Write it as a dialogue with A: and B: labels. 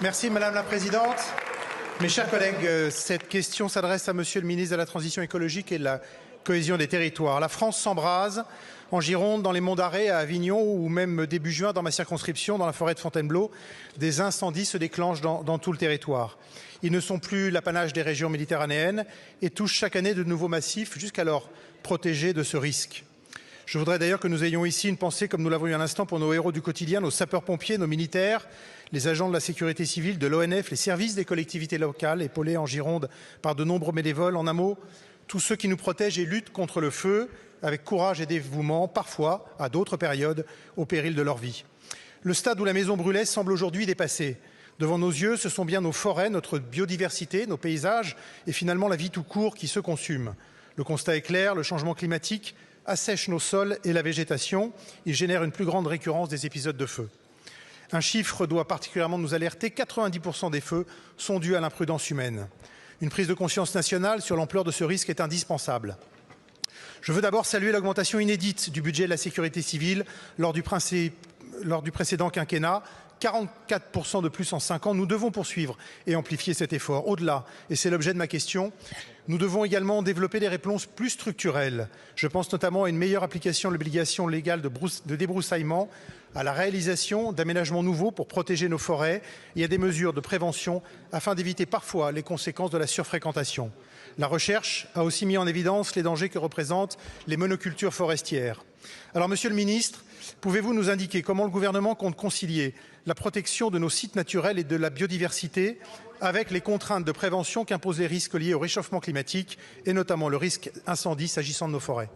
A: Merci Madame la Présidente. Mes chers collègues, cette question s'adresse à Monsieur le ministre de la Transition écologique et de la cohésion des territoires. La France s'embrase en Gironde, dans les monts d'Arrée, à Avignon ou même début juin dans ma circonscription, dans la forêt de Fontainebleau. Des incendies se déclenchent dans tout le territoire. Ils ne sont plus l'apanage des régions méditerranéennes et touchent chaque année de nouveaux massifs, jusqu'alors protégés de ce risque. Je voudrais d'ailleurs que nous ayons ici une pensée, comme nous l'avons eu à l'instant, pour nos héros du quotidien, nos sapeurs-pompiers, nos militaires, les agents de la sécurité civile, de l'ONF, les services des collectivités locales, épaulés en Gironde par de nombreux bénévoles. En un mot, tous ceux qui nous protègent et luttent contre le feu avec courage et dévouement, parfois, à d'autres périodes, au péril de leur vie. Le stade où la maison brûlait semble aujourd'hui dépassé. Devant nos yeux, ce sont bien nos forêts, notre biodiversité, nos paysages et finalement la vie tout court qui se consument. Le constat est clair, le changement climatique assèche nos sols et la végétation. Il génère une plus grande récurrence des épisodes de feu. Un chiffre doit particulièrement nous alerter, 90% des feux sont dus à l'imprudence humaine. Une prise de conscience nationale sur l'ampleur de ce risque est indispensable. Je veux d'abord saluer l'augmentation inédite du budget de la sécurité civile lors du précédent quinquennat. 44% de plus en 5 ans, nous devons poursuivre et amplifier cet effort. Au-delà, et c'est l'objet de ma question, nous devons également développer des réponses plus structurelles. Je pense notamment à une meilleure application de l'obligation légale de débroussaillement, à la réalisation d'aménagements nouveaux pour protéger nos forêts et à des mesures de prévention afin d'éviter parfois les conséquences de la surfréquentation. La recherche a aussi mis en évidence les dangers que représentent les monocultures forestières. Alors, Monsieur le Ministre, pouvez-vous nous indiquer comment le gouvernement compte concilier la protection de nos sites naturels et de la biodiversité avec les contraintes de prévention qu'imposent les risques liés au réchauffement climatique et notamment le risque incendie s'agissant de nos forêts ?